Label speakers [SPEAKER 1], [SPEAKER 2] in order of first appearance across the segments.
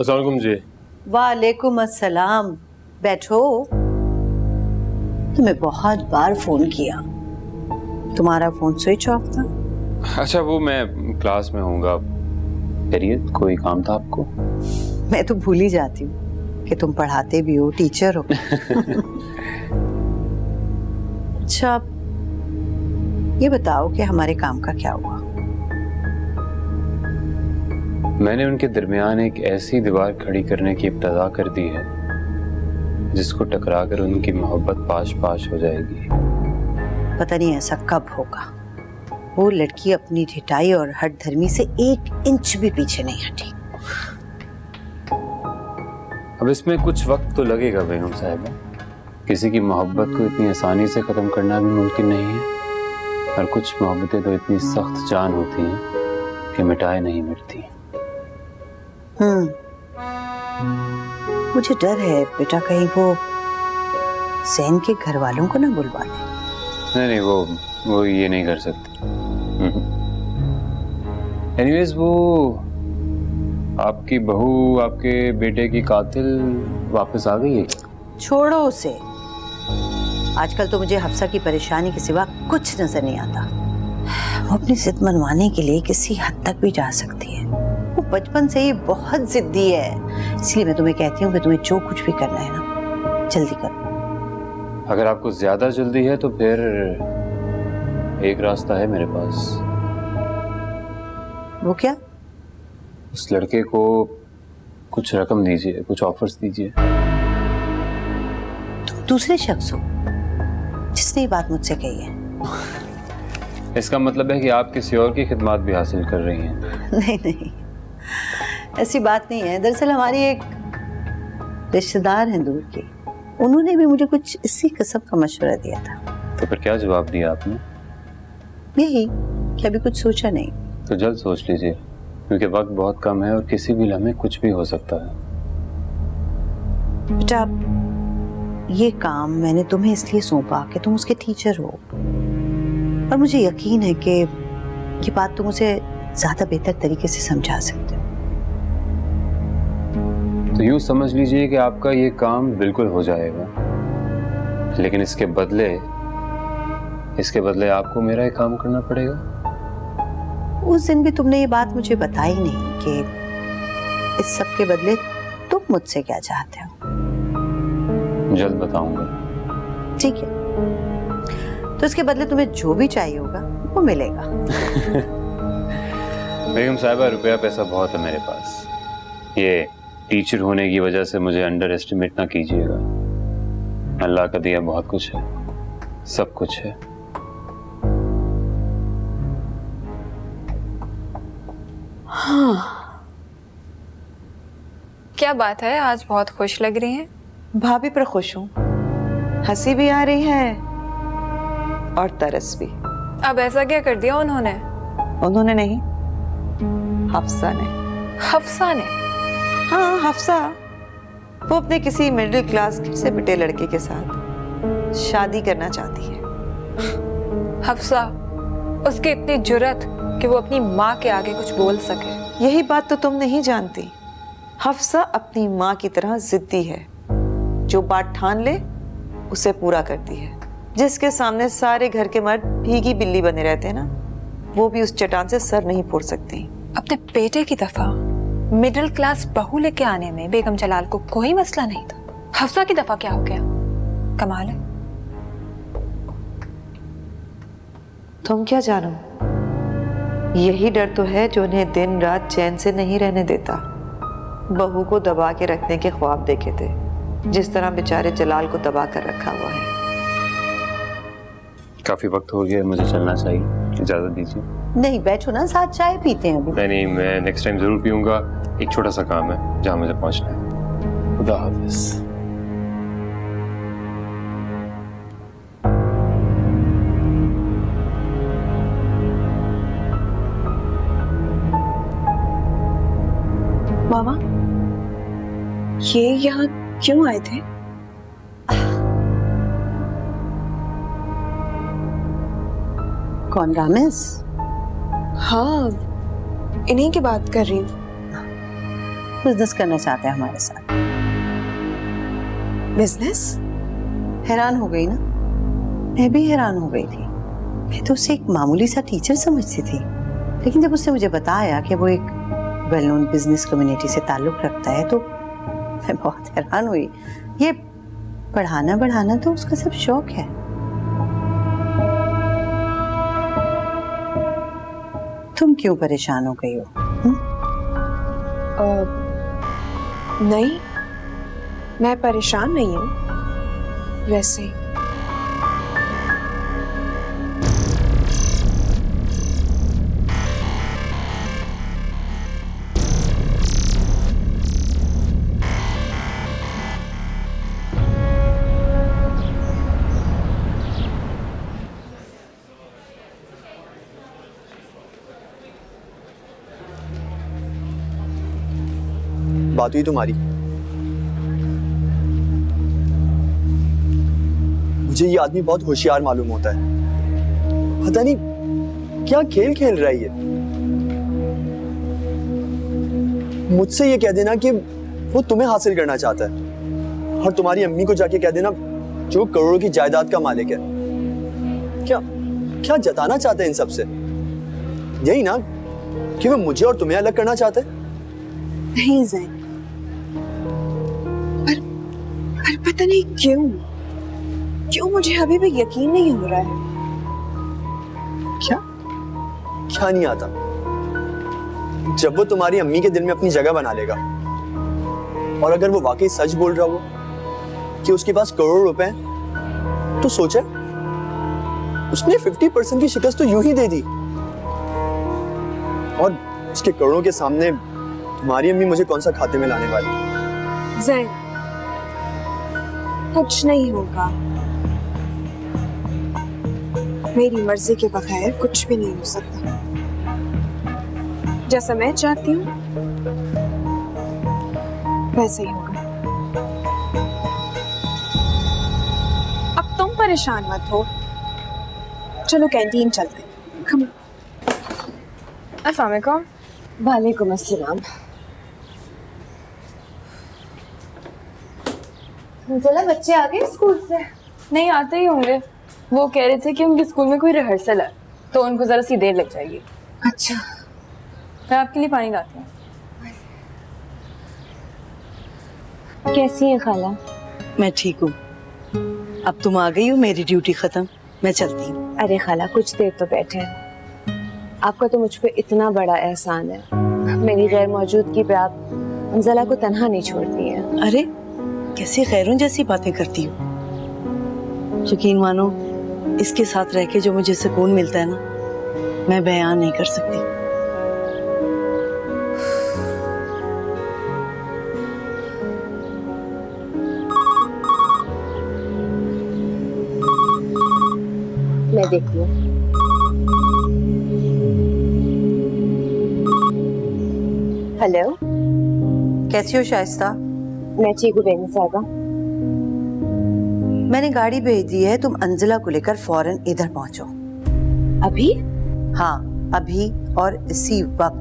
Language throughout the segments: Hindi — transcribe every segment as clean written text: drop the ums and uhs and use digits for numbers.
[SPEAKER 1] अस्सलाम वालेकुम जी।
[SPEAKER 2] वालेकुम अस्सलाम। बैठो। तुम्हें बहुत बार फोन किया, तुम्हारा फोन स्विच ऑफ था।
[SPEAKER 1] अच्छा वो मैं क्लास में होऊंगा। खैरियत, कोई काम था आपको?
[SPEAKER 2] मैं तो भूल ही जाती हूँ कि तुम पढ़ाते भी हो, टीचर हो। अच्छा ये बताओ कि हमारे काम का क्या हुआ?
[SPEAKER 1] मैंने उनके दरमियान एक ऐसी दीवार खड़ी करने की इब्तिदा कर दी है जिसको टकराकर उनकी मोहब्बत पाश पाश हो जाएगी।
[SPEAKER 2] पता नहीं ऐसा कब होगा। वो लड़की अपनी ढिठाई और हठधर्मी से 1 इंच भी पीछे नहीं हटी।
[SPEAKER 1] अब इसमें कुछ वक्त तो लगेगा बेगम साहिबा। किसी की मोहब्बत को इतनी आसानी से खत्म करना भी मुमकिन नहीं है, और कुछ मोहब्बतें तो इतनी सख्त जान होती हैं कि मिटाए नहीं मिटती।
[SPEAKER 2] मुझे डर है बेटा, कहीं वो सैन के घर वालों को ना बुलवा दे।
[SPEAKER 1] नहीं, वो ये नहीं कर सकते। एनीवेज, वो आपकी बहू आपके बेटे की कातिल वापस आ गई है क्या?
[SPEAKER 2] छोड़ो उसे। आजकल तो मुझे हफ्सा की परेशानी के सिवा कुछ नजर नहीं आता। वो अपनी जिद मनवाने के लिए किसी हद तक भी जा सकती है। वो बचपन से ही बहुत जिद्दी है, इसलिए मैं तुम्हें कहती हूँ कि तुम्हें जो कुछ भी करना है ना, जल्दी करो।
[SPEAKER 1] अगर आपको ज्यादा जल्दी है तो फिर एक रास्ता है मेरे पास।
[SPEAKER 2] वो क्या?
[SPEAKER 1] उस लड़के को कुछ रकम दीजिए, कुछ ऑफर्स दीजिए।
[SPEAKER 2] तुम दूसरे शख्स हो जिसने ये बात मुझसे कही है।
[SPEAKER 1] इसका मतलब है कि आप किसी और की खिदमत भी हासिल कर रही हैं।
[SPEAKER 2] नहीं, ऐसी बात नहीं है। दरअसल हमारी एक रिश्तेदार हैं दूर की, उन्होंने भी मुझे कुछ इसी किस्म का मशवरा दिया था।
[SPEAKER 1] तो फिर क्या जवाब दिया आपने?
[SPEAKER 2] यही कि अभी कुछ सोचा नहीं।
[SPEAKER 1] तो जल्द सोच लीजिए, क्योंकि वक्त बहुत कम है और किसी भी लम्हे कुछ भी हो सकता है।
[SPEAKER 2] बेटा, ये काम मैंने तुम्हें इसलिए सौंपा कि तुम उसके टीचर हो, और मुझे यकीन है कि ये बात तुम उसे ज्यादा बेहतर तरीके से समझा सकते हो।
[SPEAKER 1] तो यूं समझ लीजिए कि आपका ये काम बिल्कुल हो जाएगा, लेकिन इसके बदले आपको मेरा एक काम करना पड़ेगा।
[SPEAKER 2] उस दिन भी तुमने ये बात मुझे बताई नहीं कि इस सब के बदले तुम मुझसे क्या चाहते हो।
[SPEAKER 1] जल्द बताऊंगा।
[SPEAKER 2] ठीक है, तो इसके बदले तुम्हें जो भी चाहिए होगा वो मिलेगा।
[SPEAKER 1] बेगम साहिबा, रुपया पैसा बहुत है मेरे पास। ये टीचर होने की वजह से मुझे अंडर एस्टिमेट ना कीजिएगा। अल्लाह का दिया बहुत कुछ है, सब कुछ है।
[SPEAKER 3] हाँ। क्या बात है, आज बहुत खुश लग रही हैं।
[SPEAKER 4] भाभी पर खुश हूँ, हंसी भी आ रही है और तरस भी।
[SPEAKER 3] अब ऐसा क्या कर दिया उन्होंने?
[SPEAKER 4] उन्होंने नहीं, हफ्सा ने।
[SPEAKER 3] हफ्सा ने?
[SPEAKER 4] हाँ, हफ्सा। वो अपने किसी मिडिल क्लास से पिटे लड़के के साथ शादी करना चाहती है।
[SPEAKER 3] हफ्सा, उसकी इतनी जुर्रत कि वो अपनी माँ के आगे कुछ बोल सके।
[SPEAKER 4] यही बात तो तुम नहीं जानती। हफ्सा अपनी माँ की तरह जिद्दी है, जो बात ठान ले उसे पूरा करती है। जिसके सामने सारे घर के मर्द भीगी बिल्ली बने रहते हैं ना, वो भी उस चट्टान से सर नहीं फोड़ सकती।
[SPEAKER 3] अपने बेटे की दफा मिडिल क्लास बहू लेके आने में बेगम जलाल को कोई मसला नहीं था। हफ्सा की दफा क्या हो गया? कमाल है।
[SPEAKER 4] तुम क्या जानो, यही डर तो है जो उन्हें दिन रात चैन से नहीं रहने देता। बहू को दबा के रखने के ख्वाब देखे थे, जिस तरह बेचारे जलाल को दबा कर रखा हुआ है।
[SPEAKER 1] काफी वक्त हो गया, मुझे चलना चाहिए, इजाजत दीजिए।
[SPEAKER 2] नहीं, बैठो ना, साथ चाय पीते हैं अभी।
[SPEAKER 1] नहीं, मैं नेक्स्ट टाइम जरूर पीऊंगा। एक छोटा सा काम है जहाँ मुझे पहुंचना है। खुदा हाफिज।
[SPEAKER 3] मामा, ये यहाँ क्यों आए थे?
[SPEAKER 2] कौन, रामेश?
[SPEAKER 3] हाँ, इन्हीं की बात कर रही हूँ।
[SPEAKER 2] बिजनेस करना चाहता है हमारे साथ।
[SPEAKER 3] बिजनेस?
[SPEAKER 2] हैरान हो गई ना? मैं भी हैरान हो गई थी। मैं तो उसे एक मामूली सा टीचर समझती थी, लेकिन जब उसने मुझे बताया कि वो एक वेल नोन बिजनेस कम्युनिटी से ताल्लुक रखता है तो मैं बहुत हैरान हुई। ये पढ़ाना बढ़ाना तो उसका सब शौक है। तुम क्यों परेशान हो गई हो?
[SPEAKER 3] नहीं, मैं परेशान नहीं हूँ। वैसे
[SPEAKER 5] बात हुई तुम्हारी? मुझे ये आदमी बहुत होशियार मालूम होता है। पता नहीं क्या खेल खेल रहा है ये। मुझसे ये कह देना कि वो तुम्हें हासिल करना चाहता है और तुम्हारी अम्मी को जाके कह देना जो करोड़ों की जायदाद का मालिक है। क्या क्या जताना चाहते हैं इन सब से? यही ना कि वो मुझे और तुम्हें अलग करना चाहते हैं?
[SPEAKER 3] नहीं ज़ैन, पर पता नहीं क्यों मुझे अभी भी यकीन नहीं हो रहा है।
[SPEAKER 5] क्या क्या नहीं आता? जब वो तुम्हारी अम्मी के दिल में अपनी जगह बना लेगा और अगर वो वाकई सच बोल रहा हो कि उसके पास करोड़ रुपए हैं, तो सोचा उसने 50% की शिकस्त तो यूं ही दे दी और उसके करोड़ों के सामने तुम्हारी अम्मी मुझे कौन सा खाते में लाने वाली?
[SPEAKER 3] ज़ैन, कुछ नहीं होगा। मेरी मर्जी के बगैर कुछ भी नहीं हो सकता। जैसा मैं चाहती हूँ वैसे ही होगा। अब तुम परेशान मत हो, चलो कैंटीन चलते हैं। Come on. अस्सलाम वालेकुम।
[SPEAKER 6] वालेकुम अस्सलाम। चला बच्चे आ गए स्कूल से?
[SPEAKER 7] नहीं, आते ही होंगे। वो कह रहे थे कि उनके स्कूल में कोई रिहर्सल है तो उनको जरा सी देर लग जाएगी।
[SPEAKER 6] अच्छा,
[SPEAKER 7] मैं आपके लिए पानी लाती हूँ।
[SPEAKER 6] कैसी है खाला?
[SPEAKER 2] मैं ठीक हूँ। अब तुम आ गई हो, मेरी ड्यूटी खत्म, मैं चलती हूँ।
[SPEAKER 6] अरे खाला, कुछ देर तो बैठे हैं। आपका तो मुझ पे इतना बड़ा एहसान है। मेरी गैर मौजूदगी पे आप अंजला को तन्हा नहीं छोड़ती हैं।
[SPEAKER 2] अरे कैसी खैरों जैसी बातें करती हो। यकीन मानो, इसके साथ रह के जो मुझे सुकून मिलता है ना, मैं बयान नहीं कर सकती।
[SPEAKER 6] मैं देखती हूँ। हेलो,
[SPEAKER 2] कैसी हो शाइस्ता?
[SPEAKER 6] मैं ठीक हूँ बेगम साहिबा।
[SPEAKER 2] मैंने गाड़ी भेज दी है, तुम अंजला को लेकर फौरन इधर पहुंचो।
[SPEAKER 6] अभी?
[SPEAKER 2] हाँ, अभी और इसी वक्त।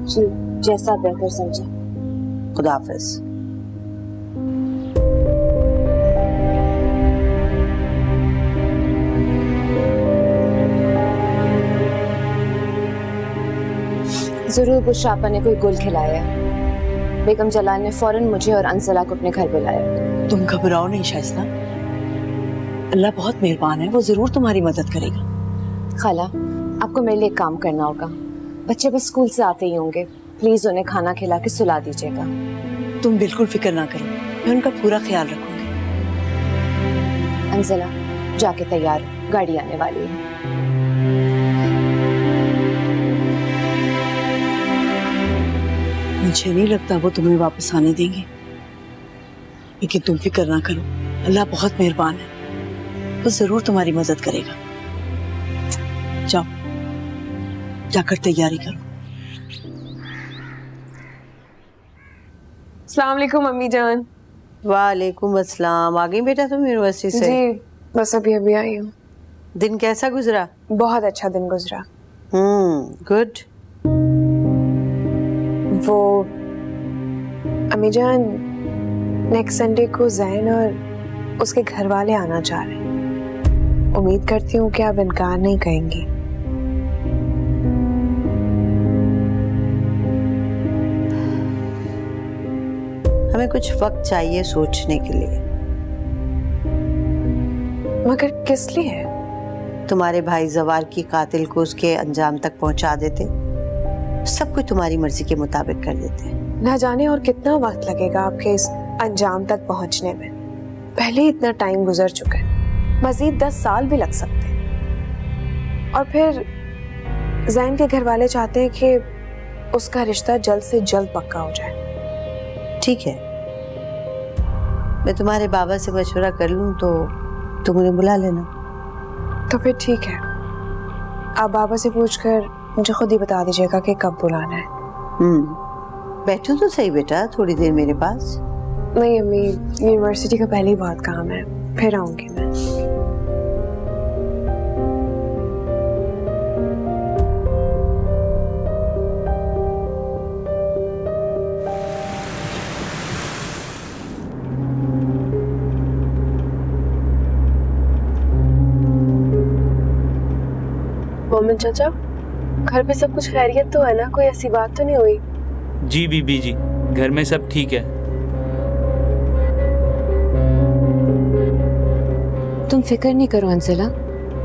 [SPEAKER 6] जी, जैसा बेहतर समझे।
[SPEAKER 2] खुदा हाफिज।
[SPEAKER 6] जरूर बुशापा ने कोई गुल खिलाया है। बेगम जलाल ने फौरन मुझे और अंजला को अपने घर बुलाया।
[SPEAKER 2] तुम घबराओ नहीं शाइस्ता, अल्लाह बहुत मेहरबान है, वो जरूर तुम्हारी मदद करेगा।
[SPEAKER 6] खाला, आपको मेरे लिए एक काम करना होगा। बच्चे बस स्कूल से आते ही होंगे, प्लीज उन्हें खाना खिला के सुला दीजिएगा।
[SPEAKER 2] तुम बिल्कुल फिक्र ना करो, मैं उनका पूरा ख्याल रखूंगी।
[SPEAKER 6] अंजला, जाके तैयार हो, गाड़ी आने वाली है।
[SPEAKER 2] मुझे नहीं लगता वो तुम्हें वापस आने देंगे, लेकिन तुम फिक्र ना करो, अल्लाह बहुत मेहरबान है, वो जरूर तुम्हारी मदद करेगा। जाओ, जाकर तैयारी करो।
[SPEAKER 7] अस्सलाम वालेकुम अम्मी जान।
[SPEAKER 2] वालेकुम अस्सलाम। आ गई बेटा तुम यूनिवर्सिटी से?
[SPEAKER 3] जी, बस अभी अभी आई हूँ।
[SPEAKER 2] दिन कैसा गुजरा?
[SPEAKER 3] बहुत अच्छा दिन
[SPEAKER 2] गुड।
[SPEAKER 3] वो
[SPEAKER 6] अम्मी जान, नेक्स्ट संडे को जैन और उसके घर वाले आना चाह रहे हैं। उम्मीद करती हूँ कि आप इनकार नहीं कहेंगी।
[SPEAKER 2] हमें कुछ वक्त चाहिए सोचने के लिए।
[SPEAKER 6] मगर किस लिए?
[SPEAKER 2] तुम्हारे भाई जवार की कातिल को उसके अंजाम तक पहुंचा देते, सब कुछ तुम्हारी मर्जी के मुताबिक कर देते।
[SPEAKER 6] ना जाने और कितना वक्त लगेगा आपके इस अंजाम तक पहुंचने में। पहले ही इतना टाइम गुजर चुका है, मजीद 10 साल भी लग सकते हैं। और फिर जैन के घर वाले चाहते हैं कि उसका रिश्ता जल्द से जल्द पक्का हो जाए।
[SPEAKER 2] ठीक है, मैं तुम्हारे बाबा से मशवरा कर लूं तो तुम उन्हें बुला लेना।
[SPEAKER 6] तो फिर ठीक है, आप बाबा से पूछकर मुझे खुद ही बता दीजिएगा कि कब बुलाना है।
[SPEAKER 2] बैठो तो सही बेटा थोड़ी देर मेरे पास।
[SPEAKER 6] नहीं अम्मी, यूनिवर्सिटी का पहले ही बहुत काम है, फिर आऊंगी मैं।
[SPEAKER 7] मोमिन चाचा, घर पे सब कुछ खैरियत तो है ना? कोई ऐसी बात तो नहीं हुई?
[SPEAKER 8] जी बीबी जी, घर में सब ठीक है।
[SPEAKER 6] तुम फिक्र नहीं करो अंजला,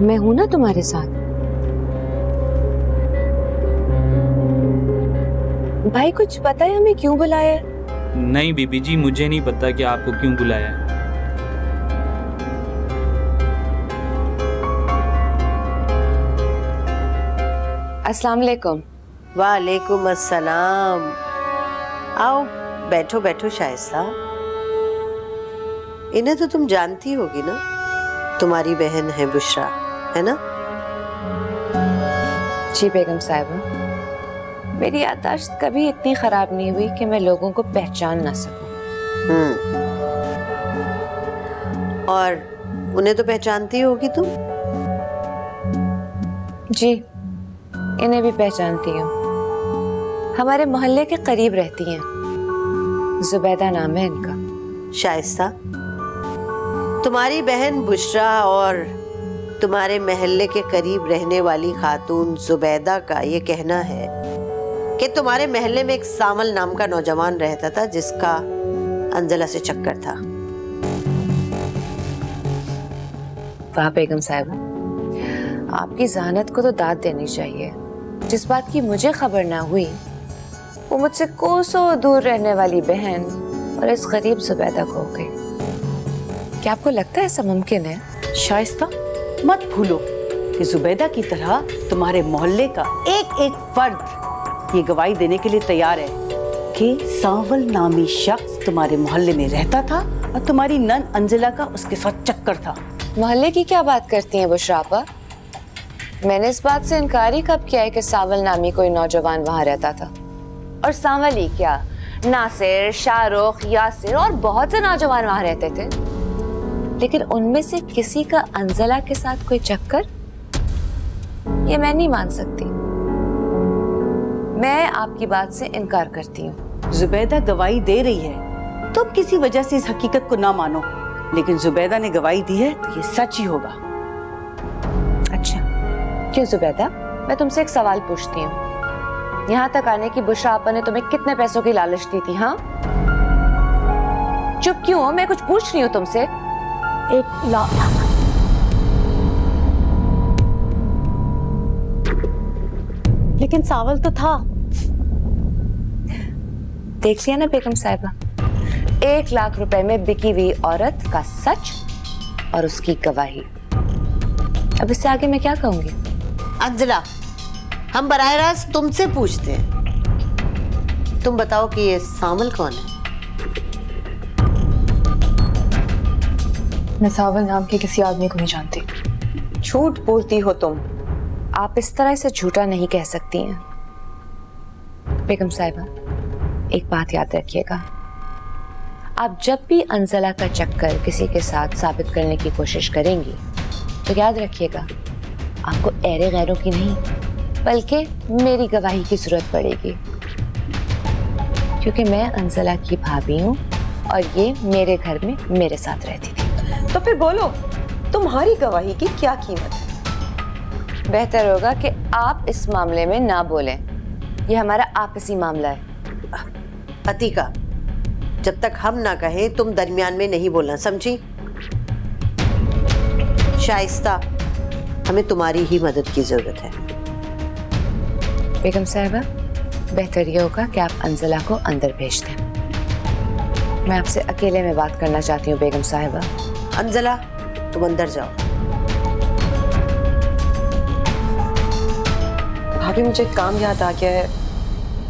[SPEAKER 6] मैं हूं ना तुम्हारे साथ। भाई कुछ पता है हमें क्यों बुलाया है?
[SPEAKER 8] नहीं बीबी जी, मुझे नहीं पता कि आपको क्यों बुलाया है।
[SPEAKER 6] अस्सलाम वालेकुम।
[SPEAKER 2] वालेकुम अस्सलाम। आओ बैठो बैठो शाइस्ता। इन्हें तो तुम जानती होगी ना, तुम्हारी बहन है बुशरा, है ना?
[SPEAKER 6] जी बेगम साहिबा, मेरी याददाश्त कभी इतनी खराब नहीं हुई कि मैं लोगों को पहचान ना सकूं।
[SPEAKER 2] और उन्हें तो पहचानती होगी तुम?
[SPEAKER 6] जी, इन्हें भी पहचानती हूँ। हमारे मोहल्ले के करीब रहती हैं। जुबैदा नाम है इनका।
[SPEAKER 2] शाइस्ता, तुम्हारी बहन बुशरा और तुम्हारे महल्ले के करीब रहने वाली खातून जुबैदा का ये कहना है कि तुम्हारे महल्ले में एक सामल नाम का नौजवान रहता था जिसका अंजला से चक्कर था।
[SPEAKER 6] वाह बेगम साहिबा, आपकी जहानत को तो दाद देनी चाहिए। जिस बात की मुझे खबर ना हुई, वो मुझसे कोसों दूर रहने वाली बहन और इस गरीब जुबैदा को हो गई। क्या आपको लगता है ऐसा मुमकिन है?
[SPEAKER 9] शाइस्ता, मत भूलो कि जुबैदा की तरह तुम्हारे मोहल्ले का एक एक फर्द ये गवाही देने के लिए तैयार है कि सांवल नामी शख्स तुम्हारे मोहल्ले में रहता था और तुम्हारी नन अंजला का उसके साथ चक्कर था।
[SPEAKER 6] मोहल्ले की क्या बात करती हैं बुशरा आपा? मैंने इस बात से इनकार ही कब किया है कि सांवल नामी कोई नौजवान वहां रहता था। और सांवल ही क्या, नासिर, शाहरुख, यासिर और बहुत से नौजवान वहां रहते थे। लेकिन उनमें से किसी का अंजला के साथ कोई चक्कर, ये मैं नहीं मान सकती। मैं आपकी बात से इनकार करती हूँ।
[SPEAKER 9] जुबैदा गवाही दे रही है, तुम किसी वजह से इस हकीकत को ना मानो, लेकिन जुबैदा ने गवाही दी है तो ये सच ही होगा।
[SPEAKER 6] अच्छा, क्यों जुबैदा? मैं तुमसे एक सवाल पूछती हूँ। यहाँ तक आने की बुशरा आपा ने तुम्हें कितने पैसों की लालच दी थी? हाँ, चुप क्यों हो? मैं कुछ पूछ रही हूँ तुमसे।
[SPEAKER 9] 1 लाख। लेकिन सावल तो था।
[SPEAKER 6] देख लिया ना बेगम साहिबा, 1 लाख रुपए में बिकी हुई औरत का सच और उसकी गवाही। अब इससे आगे मैं क्या कहूंगी?
[SPEAKER 2] अंजला, हम बराह रास्त तुमसे पूछते हैं, तुम बताओ कि ये सामल कौन है?
[SPEAKER 3] मैं सावल नाम के किसी आदमी को नहीं जानती।
[SPEAKER 4] झूठ बोलती हो तुम।
[SPEAKER 6] आप इस तरह से झूठा नहीं कह सकती हैं बेगम साहिबा। एक बात याद रखिएगा, आप जब भी अंजला का चक्कर किसी के साथ साबित करने की कोशिश करेंगी तो याद रखिएगा, आपको ऐरे गैरों की नहीं बल्कि मेरी गवाही की जरूरत पड़ेगी, क्योंकि मैं अंजला की भाभी हूँ और ये मेरे घर में मेरे साथ रहती थी।
[SPEAKER 4] तो फिर बोलो, तुम्हारी गवाही की क्या कीमत है?
[SPEAKER 6] बेहतर होगा कि आप इस मामले में ना बोलें, ये हमारा आपसी मामला है।
[SPEAKER 2] अतिका, जब तक हम ना कहें तुम दरमियान में नहीं बोलना, समझी? शाइस्ता, हमें तुम्हारी ही मदद की जरूरत है।
[SPEAKER 6] बेगम साहिबा, बेहतर ये होगा कि आप अंजला को अंदर भेज दें। मैं आपसे अकेले में बात करना चाहती हूँ बेगम साहिबा।
[SPEAKER 2] अंजला, तुम अंदर जाओ।
[SPEAKER 4] भाभी मुझे काम याद आ गया है,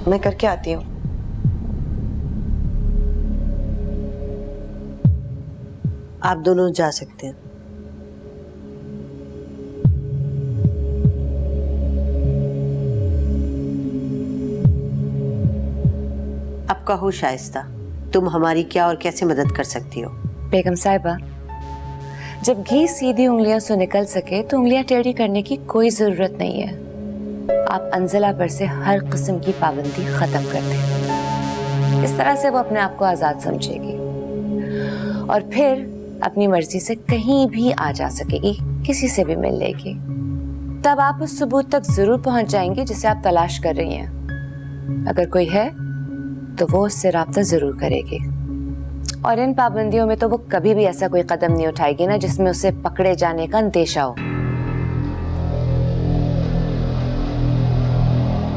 [SPEAKER 4] मैं करके आती हूँ।
[SPEAKER 2] आप दोनों जा सकते हैं। अब कहो शाइस्ता, तुम हमारी क्या और कैसे मदद कर सकती हो?
[SPEAKER 6] बेगम साहिबा, जब घी सीधी उंगलियों से निकल सके तो उंगलियां टेढ़ी करने की कोई जरूरत नहीं है। आप अंजला पर से हर किस्म की पाबंदी खत्म कर दें। इस तरह से वो अपने आप को आजाद समझेगी और फिर अपनी मर्जी से कहीं भी आ जा सकेगी, किसी से भी मिल लेगी। तब आप उस सबूत तक जरूर पहुंच जाएंगे जिसे आप तलाश कर रही हैं। अगर कोई है तो वो उससे राब्ता जरूर करेगी। और इन पाबंदियों में तो वो कभी भी ऐसा कोई कदम नहीं उठाएगी ना जिसमें उसे पकड़े जाने का अंदेशा हो।